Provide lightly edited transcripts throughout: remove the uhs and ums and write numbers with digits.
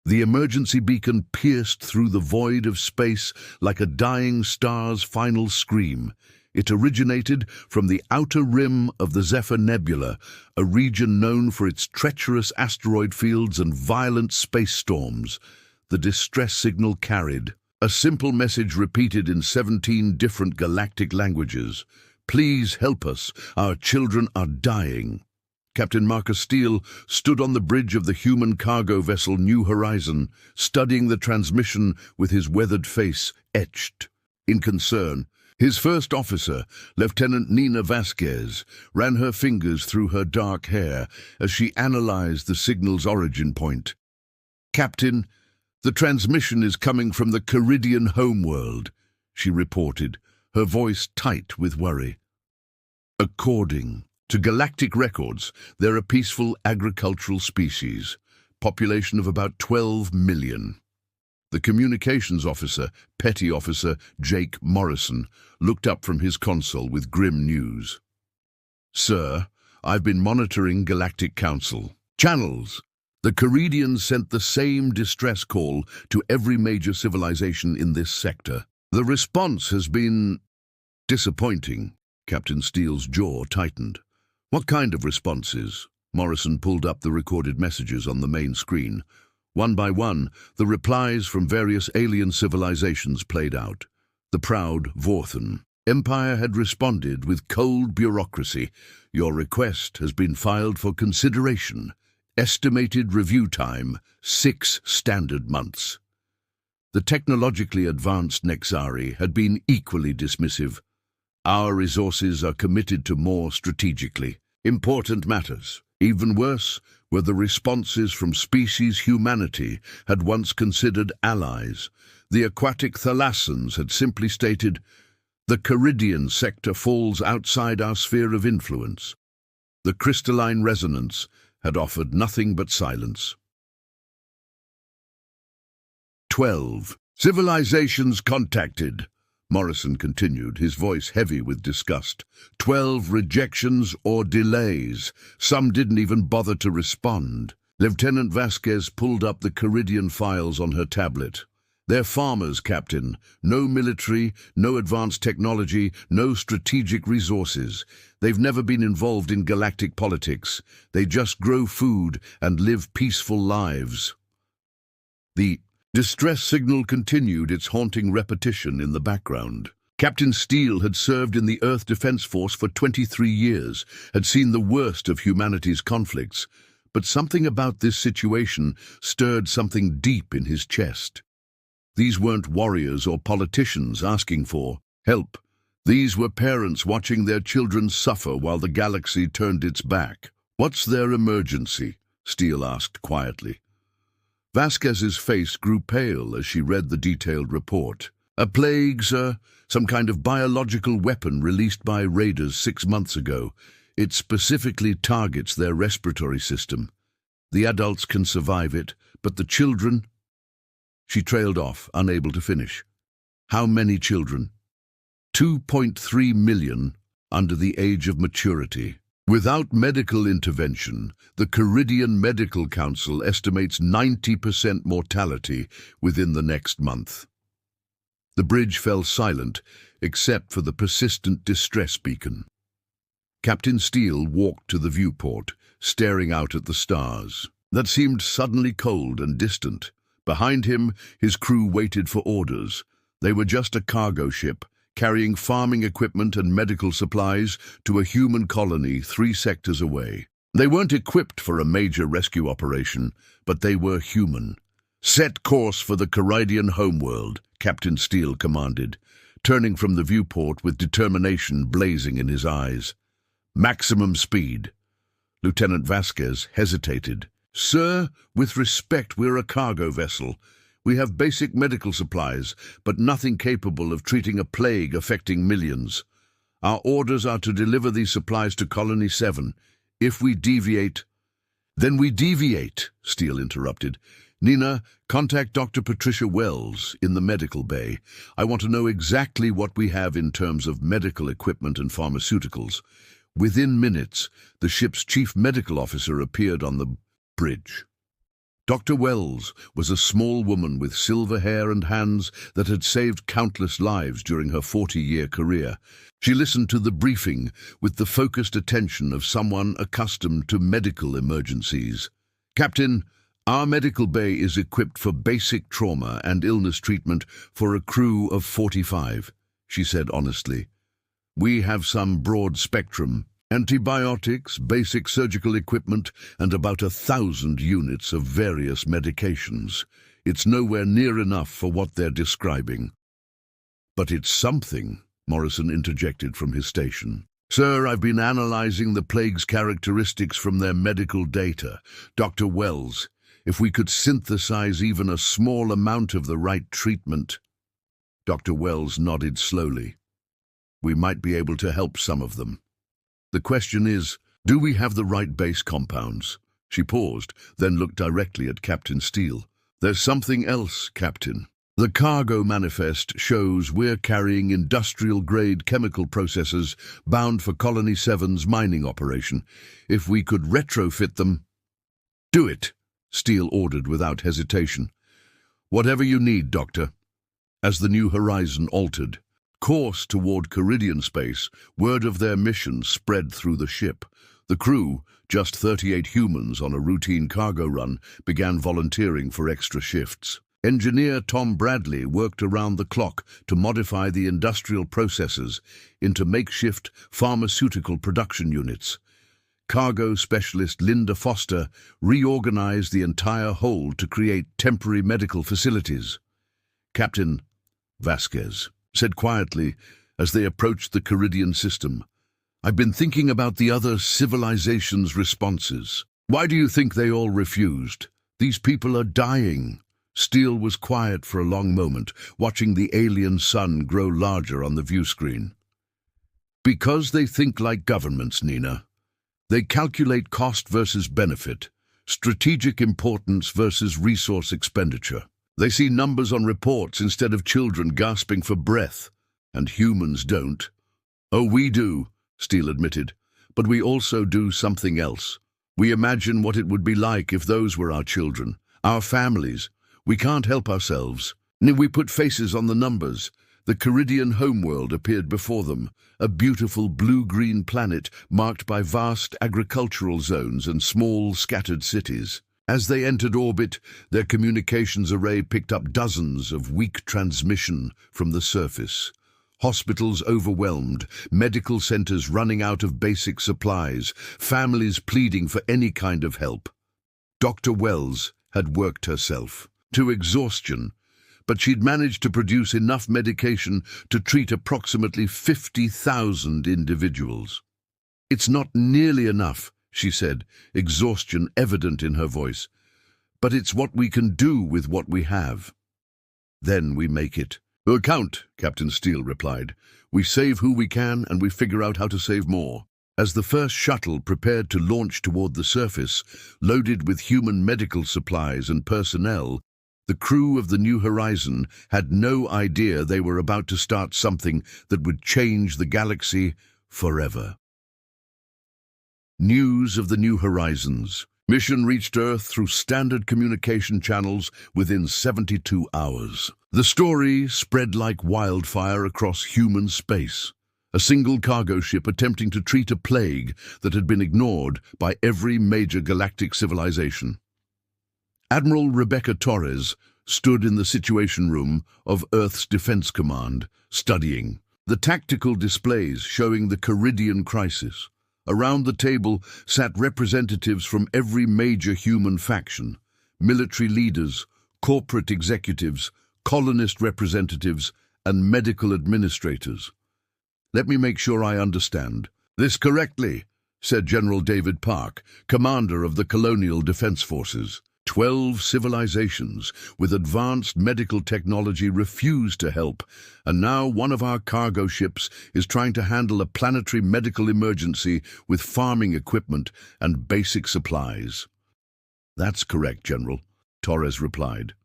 The emergency beacon pierced through the void of space like a dying star's final scream. It originated from the outer rim of the Zephyr Nebula, a region known for its treacherous asteroid fields and violent space storms. The distress signal carried a simple message repeated in 17 different galactic languages. "Please help us. Our children are dying." Captain Marcus Steele stood on the bridge of the human cargo vessel New Horizon, studying the transmission with his weathered face etched in concern. His first officer, Lieutenant Nina Vasquez, ran her fingers through her dark hair as she analyzed the signal's origin point. "Captain, the transmission is coming from the Caridian homeworld," she reported, her voice tight with worry. "According to galactic records, they're a peaceful agricultural species, population of about 12 million. The communications officer, Petty Officer Jake Morrison, looked up from his console with grim news. "Sir, I've been monitoring Galactic Council channels. The Caridians sent the same distress call to every major civilization in this sector. The response has been disappointing." Captain Steele's jaw tightened. "What kind of responses?" Morrison pulled up the recorded messages on the main screen. One by one, the replies from various alien civilizations played out. The proud Vorthan Empire had responded with cold bureaucracy. "Your request has been filed for consideration. Estimated review time, 6 standard months." The technologically advanced Nexari had been equally dismissive. "Our resources are committed to more strategically important matters." Even worse were the responses from species humanity had once considered allies. The aquatic thalassans had simply stated, "The Caridian sector falls outside our sphere of influence." The crystalline resonance had offered nothing but silence. 12. Civilizations contacted, Morrison continued, his voice heavy with disgust. 12 rejections or delays. Some didn't even bother to respond. Lieutenant Vasquez pulled up the Caridian files on her tablet. "They're farmers, Captain. No military, no advanced technology, no strategic resources. They've never been involved in galactic politics. They just grow food and live peaceful lives." The distress signal continued its haunting repetition in the background. Captain Steele had served in the Earth Defense Force for 23 years, had seen the worst of humanity's conflicts, but something about this situation stirred something deep in his chest. These weren't warriors or politicians asking for help. These were parents watching their children suffer while the galaxy turned its back. "What's their emergency?" Steele asked quietly. Vasquez's face grew pale as she read the detailed report. "A plague, sir. Some kind of biological weapon released by raiders 6 months ago. It specifically targets their respiratory system. The adults can survive it, but the children—" She trailed off, unable to finish. "How many children?" 2.3 million under the age of maturity. Without medical intervention, the Caridian Medical Council estimates 90% mortality within the next month. The bridge fell silent, except for the persistent distress beacon. Captain Steele walked to the viewport, staring out at the stars. That seemed suddenly cold and distant. Behind him, his crew waited for orders. They were just a cargo ship, carrying farming equipment and medical supplies to a human colony 3 sectors away. They weren't equipped for a major rescue operation, but they were human. "Set course for the Caridian homeworld," Captain Steele commanded, turning from the viewport with determination blazing in his eyes. "Maximum speed." Lieutenant Vasquez hesitated. "Sir, with respect, we're a cargo vessel. We have basic medical supplies, but nothing capable of treating a plague affecting millions. Our orders are to deliver these supplies to Colony 7. If we deviate—" "Then we deviate," Steele interrupted. "Nina, contact Dr. Patricia Wells in the medical bay. I want to know exactly what we have in terms of medical equipment and pharmaceuticals." Within minutes, the ship's chief medical officer appeared on the bridge. Dr. Wells was a small woman with silver hair and hands that had saved countless lives during her 40-year career. She listened to the briefing with the focused attention of someone accustomed to medical emergencies. "Captain, our medical bay is equipped for basic trauma and illness treatment for a crew of 45, she said honestly. "We have some broad-spectrum antibiotics, basic surgical equipment, and about 1,000 units of various medications. It's nowhere near enough for what they're describing." "But it's something," Morrison interjected from his station. "Sir, I've been analyzing the plague's characteristics from their medical data. Dr. Wells, if we could synthesize even a small amount of the right treatment—" Dr. Wells nodded slowly. "We might be able to help some of them. The question is, do we have the right base compounds?" She paused, then looked directly at Captain Steele. "There's something else, Captain. The cargo manifest shows we're carrying industrial-grade chemical processors bound for Colony 7's mining operation. If we could retrofit them—" "Do it," Steele ordered without hesitation. "Whatever you need, Doctor." As the New Horizon altered course toward Caridian space, word of their mission spread through the ship. The crew, just 38 humans on a routine cargo run, began volunteering for extra shifts. Engineer Tom Bradley worked around the clock to modify the industrial processes into makeshift pharmaceutical production units. Cargo specialist Linda Foster reorganized the entire hold to create temporary medical facilities. "Captain," Vasquez said quietly as they approached the Caridian system, "I've been thinking about the other civilizations' responses. Why do you think they all refused? These people are dying." Steele was quiet for a long moment, watching the alien sun grow larger on the view screen. "Because they think like governments, Nina. They calculate cost versus benefit, strategic importance versus resource expenditure. They see numbers on reports instead of children gasping for breath, and humans don't." "Oh, we do," Steele admitted, "but we also do something else. We imagine what it would be like if those were our children, our families. We can't help ourselves. We put faces on the numbers." The Caridian homeworld appeared before them, a beautiful blue-green planet marked by vast agricultural zones and small, scattered cities. As they entered orbit, their communications array picked up dozens of weak transmission from the surface. Hospitals overwhelmed, medical centers running out of basic supplies, families pleading for any kind of help. Dr. Wells had worked herself to exhaustion, but she'd managed to produce enough medication to treat approximately 50,000 individuals. "It's not nearly enough," she said, exhaustion evident in her voice. "But it's what we can do with what we have. Then we make it." "Count," Captain Steele replied. "We save who we can, and we figure out how to save more." As the first shuttle prepared to launch toward the surface, loaded with human medical supplies and personnel, the crew of the New Horizon had no idea they were about to start something that would change the galaxy forever. News of the New Horizons. Mission reached Earth through standard communication channels within 72 hours. The story spread like wildfire across human space. A single cargo ship attempting to treat a plague that had been ignored by every major galactic civilization. Admiral Rebecca Torres stood in the Situation Room of Earth's Defense Command, studying the tactical displays showing the Caridian crisis. Around the table sat representatives from every major human faction, military leaders, corporate executives, colonist representatives, and medical administrators. "Let me make sure I understand this correctly," said General David Park, commander of the Colonial Defense Forces. 12 civilizations with advanced medical technology refused to help, and now one of our cargo ships is trying to handle a planetary medical emergency with farming equipment and basic supplies. "That's correct, General," Torres replied.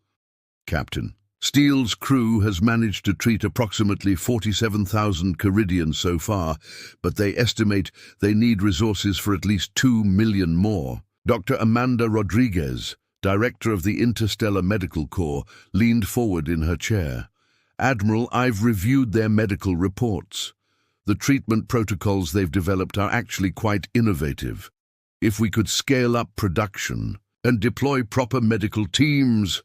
"Captain, Steele's crew has managed to treat approximately 47,000 Caridians so far, but they estimate they need resources for at least 2 million more." Dr. Amanda Rodriguez director of the Interstellar Medical Corps, leaned forward in her chair. "Admiral, I've reviewed their medical reports. The treatment protocols they've developed are actually quite innovative. If we could scale up production and deploy proper medical teams—"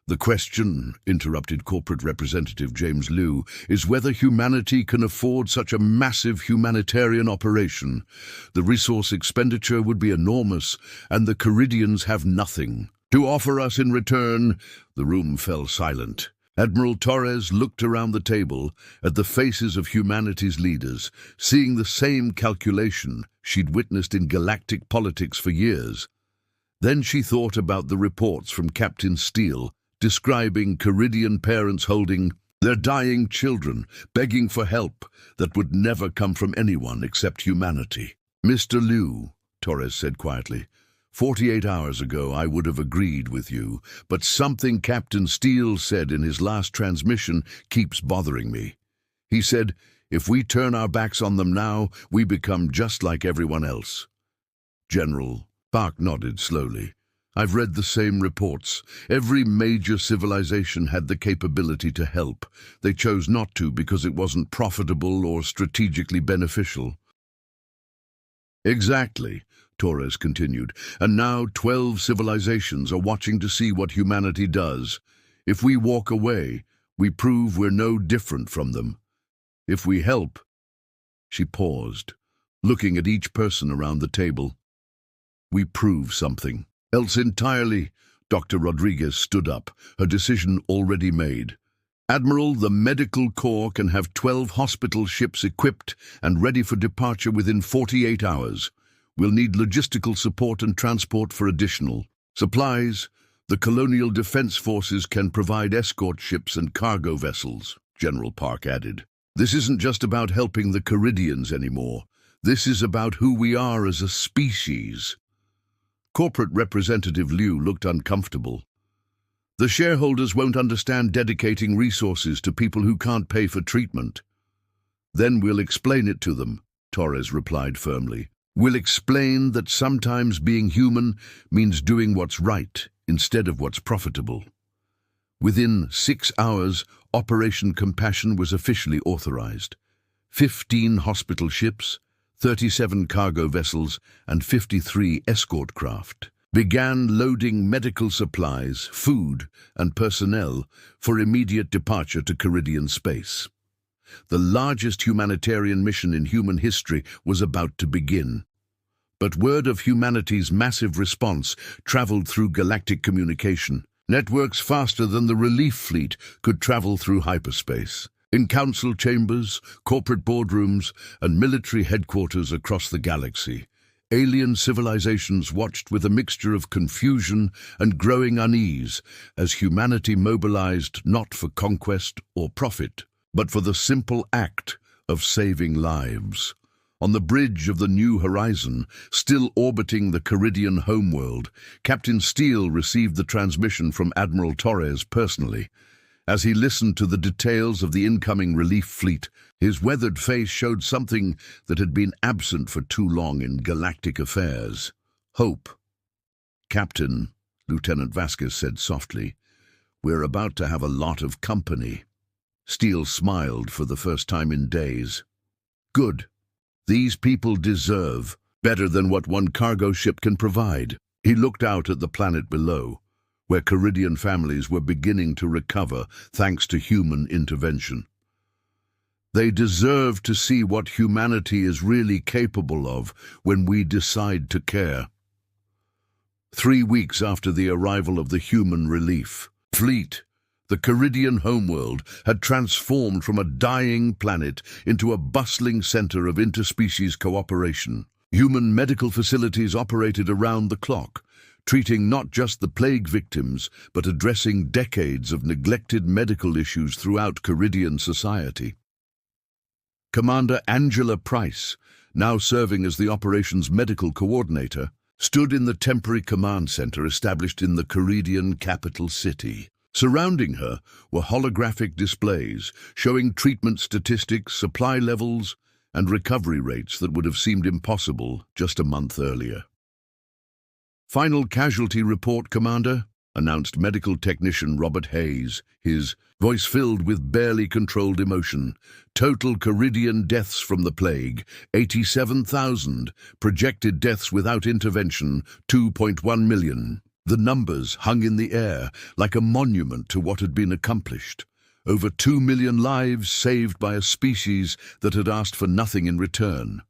"The question," interrupted Corporate Representative James Liu, "is whether humanity can afford such a massive humanitarian operation. The resource expenditure would be enormous, and the Caridians have nothing to offer us in return." The room fell silent. Admiral Torres looked around the table at the faces of humanity's leaders, seeing the same calculation she'd witnessed in galactic politics for years. Then she thought about the reports from Captain Steele, describing Caridian parents holding their dying children, begging for help that would never come from anyone except humanity. "Mr. Liu," Torres said quietly, 48 hours ago I would have agreed with you, but something Captain Steele said in his last transmission keeps bothering me. He said, if we turn our backs on them now, we become just like everyone else." "General," Park nodded slowly, "I've read the same reports. Every major civilization had the capability to help. They chose not to because it wasn't profitable or strategically beneficial." "Exactly," Torres continued, "and now 12 civilizations are watching to see what humanity does. If we walk away, we prove we're no different from them. If we help—" She paused, looking at each person around the table. "We prove something else entirely." Dr. Rodriguez stood up, her decision already made. "Admiral, the Medical Corps can have 12 hospital ships equipped and ready for departure within 48 hours. We'll need logistical support and transport for additional supplies. The Colonial Defense Forces can provide escort ships and cargo vessels," General Park added. "This isn't just about helping the Caridians anymore. This is about who we are as a species." Corporate Representative Liu looked uncomfortable. "The shareholders won't understand dedicating resources to people who can't pay for treatment." "Then we'll explain it to them," Torres replied firmly. "We'll explain that sometimes being human means doing what's right instead of what's profitable." Within 6 hours, Operation Compassion was officially authorized. 15 hospital ships, 37 cargo vessels, and 53 escort craft began loading medical supplies, food, and personnel for immediate departure to Caridian space. The largest humanitarian mission in human history was about to begin. But word of humanity's massive response traveled through galactic communication. Networks faster than the relief fleet could travel through hyperspace. In council chambers, corporate boardrooms, and military headquarters across the galaxy, alien civilizations watched with a mixture of confusion and growing unease as humanity mobilized not for conquest or profit, but for the simple act of saving lives. On the bridge of the New Horizon, still orbiting the Caridian homeworld, Captain Steele received the transmission from Admiral Torres personally. As he listened to the details of the incoming relief fleet, his weathered face showed something that had been absent for too long in galactic affairs: hope. "Captain," Lieutenant Vasquez said softly, "we're about to have a lot of company." Steele smiled for the first time in days. "Good. These people deserve better than what one cargo ship can provide." He looked out at the planet below, where Caridian families were beginning to recover thanks to human intervention. "They deserve to see what humanity is really capable of when we decide to care." 3 weeks after the arrival of the human relief fleet, the Caridian homeworld had transformed from a dying planet into a bustling center of interspecies cooperation. Human medical facilities operated around the clock, treating not just the plague victims, but addressing decades of neglected medical issues throughout Caridian society. Commander Angela Price, now serving as the operations medical coordinator, stood in the temporary command center established in the Caridian capital city. Surrounding her were holographic displays showing treatment statistics, supply levels, and recovery rates that would have seemed impossible just a month earlier. "Final casualty report, Commander," announced medical technician Robert Hayes, his voice filled with barely controlled emotion. "Total Caridian deaths from the plague, 87,000. Projected deaths without intervention, 2.1 million. The numbers hung in the air like a monument to what had been accomplished. Over 2 million lives saved by a species that had asked for nothing in return.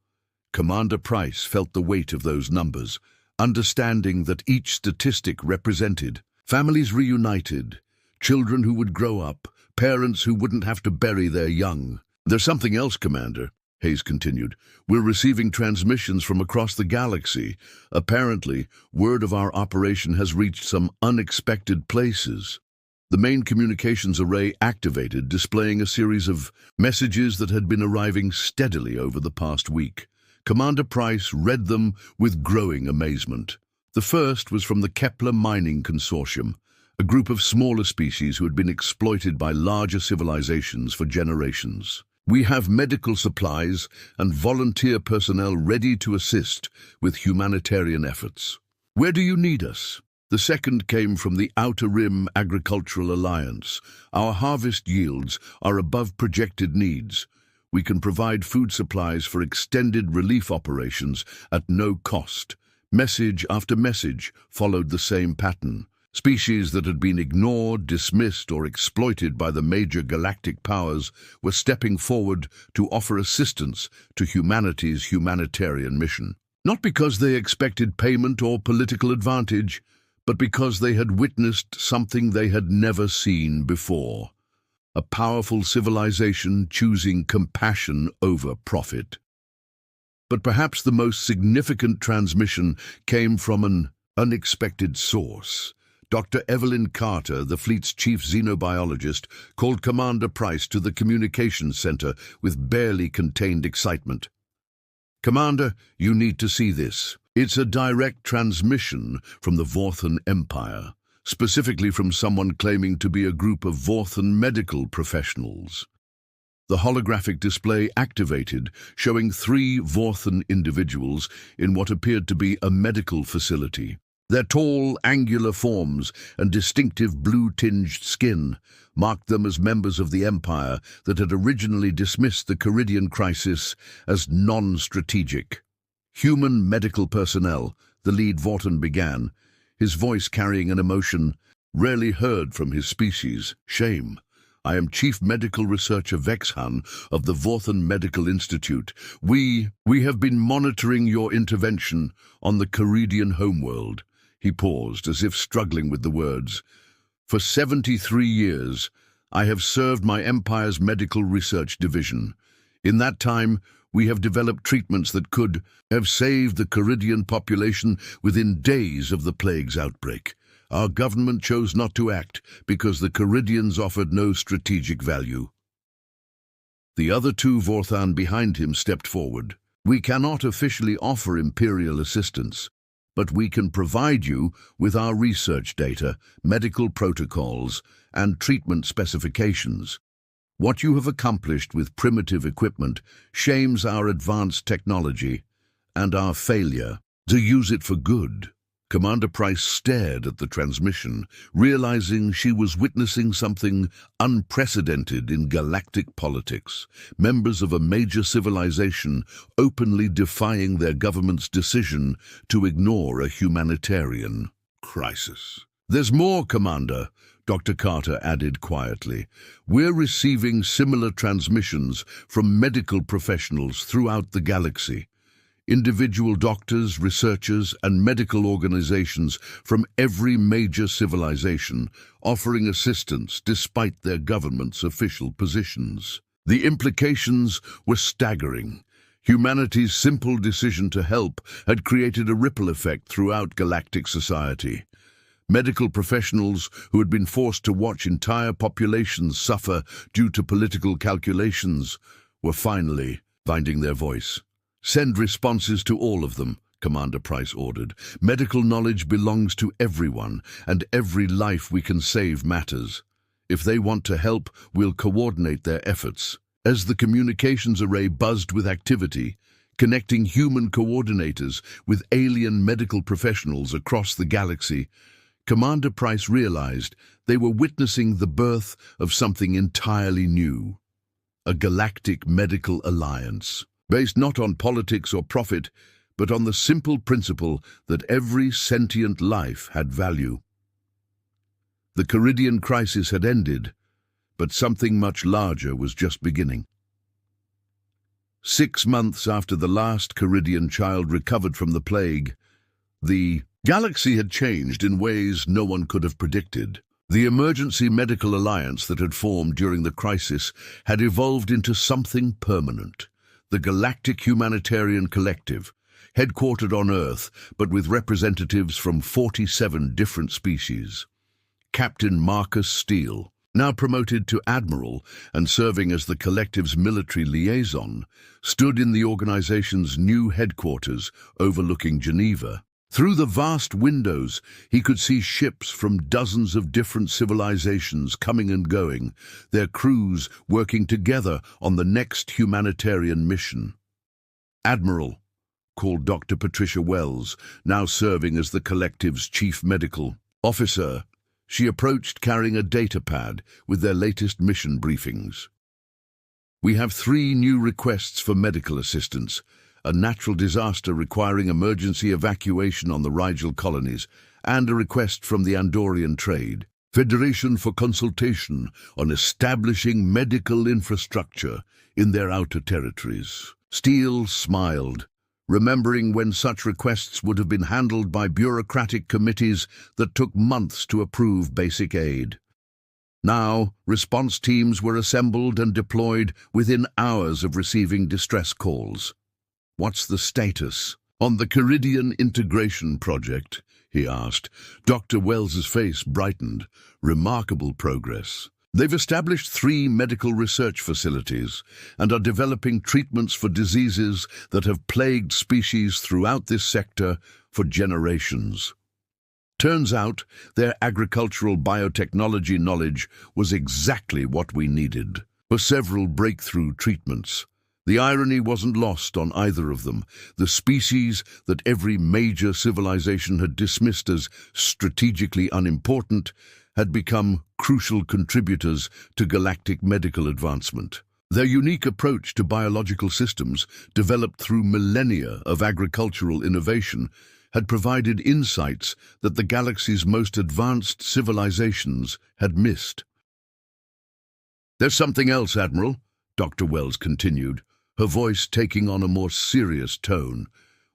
Commander Price felt the weight of those numbers, understanding that each statistic represented families reunited, children who would grow up, parents who wouldn't have to bury their young. "There's something else, Commander," Hayes continued. "We're receiving transmissions from across the galaxy. Apparently, word of our operation has reached some unexpected places." The main communications array activated, displaying a series of messages that had been arriving steadily over the past week. Commander Price read them with growing amazement. The first was from the Kepler Mining Consortium, a group of smaller species who had been exploited by larger civilizations for generations. "We have medical supplies and volunteer personnel ready to assist with humanitarian efforts. Where do you need us?" The second came from the Outer Rim Agricultural Alliance. "Our harvest yields are above projected needs. We can provide food supplies for extended relief operations at no cost." Message after message followed the same pattern. Species that had been ignored, dismissed, or exploited by the major galactic powers were stepping forward to offer assistance to humanity's humanitarian mission. Not because they expected payment or political advantage, but because they had witnessed something they had never seen before. A powerful civilization choosing compassion over profit. But perhaps the most significant transmission came from an unexpected source. Dr. Evelyn Carter, the fleet's chief xenobiologist, called Commander Price to the communications center with barely contained excitement. "Commander, you need to see this. It's a direct transmission from the Vorthan Empire, specifically from someone claiming to be a group of Vorthan medical professionals." The holographic display activated, showing 3 Vorthan individuals in what appeared to be a medical facility. Their tall, angular forms and distinctive blue-tinged skin marked them as members of the Empire that had originally dismissed the Caridian crisis as non-strategic. "Human medical personnel," the lead Vorthan began, his voice carrying an emotion rarely heard from his species, shame. "I am Chief Medical Researcher Vexhan of the Vorthan Medical Institute. We have been monitoring your intervention on the Caridian homeworld." He paused, as if struggling with the words. "For 73 years, I have served my Empire's Medical Research Division. In that time, we have developed treatments that could have saved the Caridian population within days of the plague's outbreak. Our government chose not to act because the Caridians offered no strategic value." The other 2 Vorthan behind him stepped forward. "We cannot officially offer Imperial assistance, but we can provide you with our research data, medical protocols, and treatment specifications. What you have accomplished with primitive equipment shames our advanced technology and our failure to use it for good." Commander Price stared at the transmission, realizing she was witnessing something unprecedented in galactic politics. Members of a major civilization openly defying their government's decision to ignore a humanitarian crisis. "There's more, Commander," Dr. Carter added quietly. "We're receiving similar transmissions from medical professionals throughout the galaxy. Individual doctors, researchers, and medical organizations from every major civilization offering assistance despite their government's official positions." The implications were staggering. Humanity's simple decision to help had created a ripple effect throughout galactic society. Medical professionals who had been forced to watch entire populations suffer due to political calculations were finally finding their voice. "Send responses to all of them," Commander Price ordered. "Medical knowledge belongs to everyone, and every life we can save matters. If they want to help, we'll coordinate their efforts." As the communications array buzzed with activity, connecting human coordinators with alien medical professionals across the galaxy, Commander Price realized they were witnessing the birth of something entirely new, a galactic medical alliance, based not on politics or profit, but on the simple principle that every sentient life had value. The Caridian crisis had ended, but something much larger was just beginning. 6 months after the last Caridian child recovered from the plague, the galaxy had changed in ways no one could have predicted. The emergency medical alliance that had formed during the crisis had evolved into something permanent. The Galactic Humanitarian Collective, headquartered on Earth, but with representatives from 47 different species. Captain Marcus Steele, now promoted to Admiral and serving as the collective's military liaison, stood in the organization's new headquarters overlooking Geneva. Through the vast windows, he could see ships from dozens of different civilizations coming and going, their crews working together on the next humanitarian mission. Admiral, called Dr. Patricia Wells, now serving as the collective's chief medical officer, she approached carrying a data pad with their latest mission briefings. We have 3 new requests for medical assistance: a natural disaster requiring emergency evacuation on the Rigel colonies, and a request from the Andorian Trade Federation for consultation on establishing medical infrastructure in their outer territories. Steele smiled, remembering when such requests would have been handled by bureaucratic committees that took months to approve basic aid. Now, response teams were assembled and deployed within hours of receiving distress calls. "What's the status on the Caridian Integration Project?" he asked. Dr. Wells's face brightened. "Remarkable progress. They've established 3 medical research facilities and are developing treatments for diseases that have plagued species throughout this sector for generations. Turns out their agricultural biotechnology knowledge was exactly what we needed for several breakthrough treatments. The irony wasn't lost on either of them. The species that every major civilization had dismissed as strategically unimportant had become crucial contributors to galactic medical advancement. Their unique approach to biological systems, developed through millennia of agricultural innovation, had provided insights that the galaxy's most advanced civilizations had missed. "There's something else, Admiral," Dr. Wells continued, her voice taking on a more serious tone.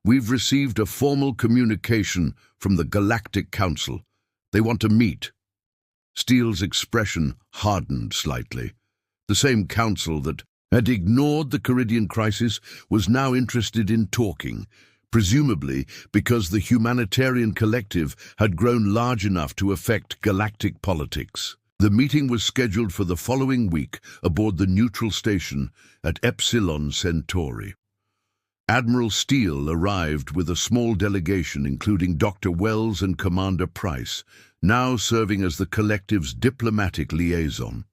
"We've received a formal communication from the Galactic Council. They want to meet." Steele's expression hardened slightly. The same council that had ignored the Caridian crisis was now interested in talking, presumably because the humanitarian collective had grown large enough to affect galactic politics. The meeting was scheduled for the following week aboard the neutral station at Epsilon Centauri. Admiral Steele arrived with a small delegation including Dr. Wells and Commander Price, now serving as the collective's diplomatic liaison.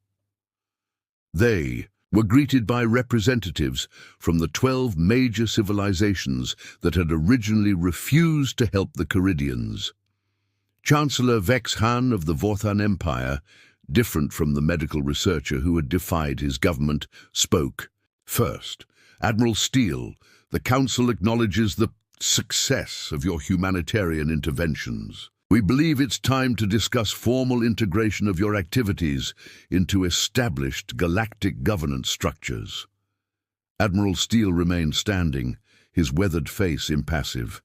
They were greeted by representatives from the 12 major civilizations that had originally refused to help the Caridians. Chancellor Vex Han of the Vorthan Empire, different from the medical researcher who had defied his government, spoke. "First, Admiral Steele, the Council acknowledges the success of your humanitarian interventions. We believe it's time to discuss formal integration of your activities into established galactic governance structures." Admiral Steele remained standing, his weathered face impassive.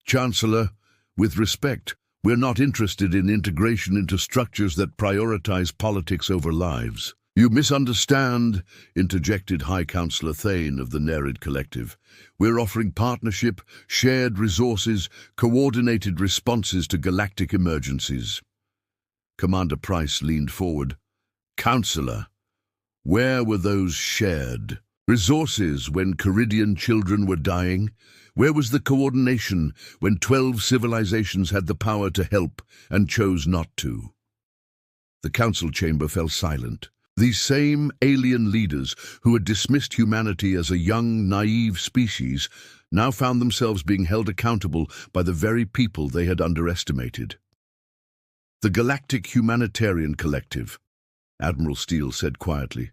"Chancellor, with respect, we're not interested in integration into structures that prioritize politics over lives." "You misunderstand," interjected High Counselor Thane of the Nerid Collective. "We're offering partnership, shared resources, coordinated responses to galactic emergencies." Commander Price leaned forward. "Counselor, where were those shared resources when Caridian children were dying? Where was the coordination when 12 civilizations had the power to help and chose not to?" The council chamber fell silent. These same alien leaders who had dismissed humanity as a young, naive species now found themselves being held accountable by the very people they had underestimated. The Galactic Humanitarian Collective, Admiral Steele said quietly,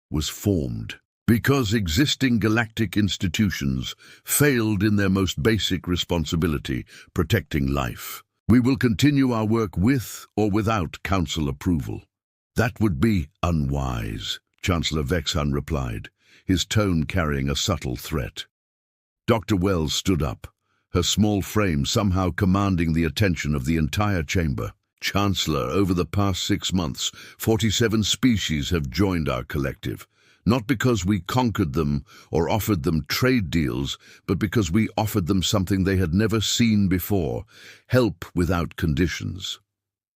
was formed because existing galactic institutions failed in their most basic responsibility, protecting life. We will continue our work with or without Council approval. That would be unwise, Chancellor Vexan replied, his tone carrying a subtle threat. Dr. Wells stood up, her small frame somehow commanding the attention of the entire chamber. Chancellor, over the past 6 months, 47 species have joined our collective. Not because we conquered them or offered them trade deals, but because we offered them something they had never seen before, help without conditions.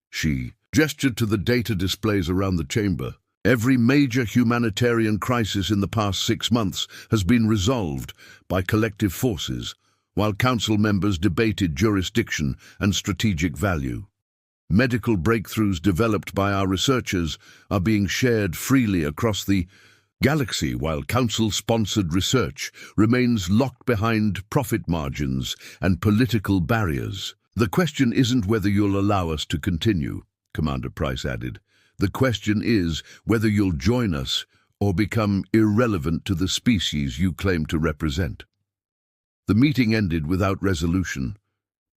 She gestured to the data displays around the chamber. Every major humanitarian crisis in the past 6 months has been resolved by collective forces, while council members debated jurisdiction and strategic value. Medical breakthroughs developed by our researchers are being shared freely across the galaxy, while council-sponsored research remains locked behind profit margins and political barriers. The question isn't whether you'll allow us to continue, Commander Price added. The question is whether you'll join us or become irrelevant to the species you claim to represent. The meeting ended without resolution,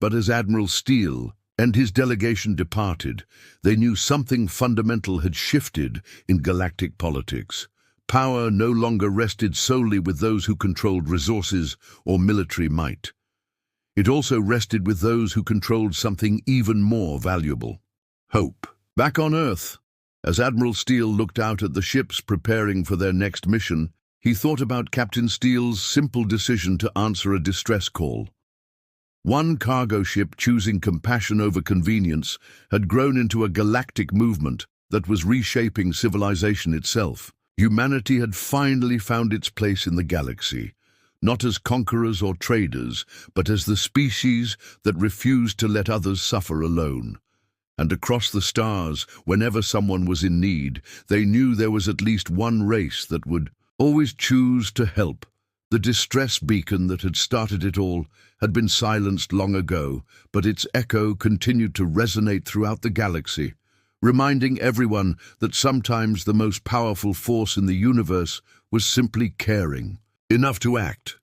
but as Admiral Steele and his delegation departed, they knew something fundamental had shifted in galactic politics. Power no longer rested solely with those who controlled resources or military might. It also rested with those who controlled something even more valuable: hope. Back on Earth, as Admiral Steele looked out at the ships preparing for their next mission, he thought about Captain Steele's simple decision to answer a distress call. One cargo ship choosing compassion over convenience had grown into a galactic movement that was reshaping civilization itself. Humanity had finally found its place in the galaxy, not as conquerors or traders, but as the species that refused to let others suffer alone. And across the stars, whenever someone was in need, they knew there was at least one race that would always choose to help. The distress beacon that had started it all had been silenced long ago, but its echo continued to resonate throughout the galaxy, reminding everyone that sometimes the most powerful force in the universe was simply caring, enough to act,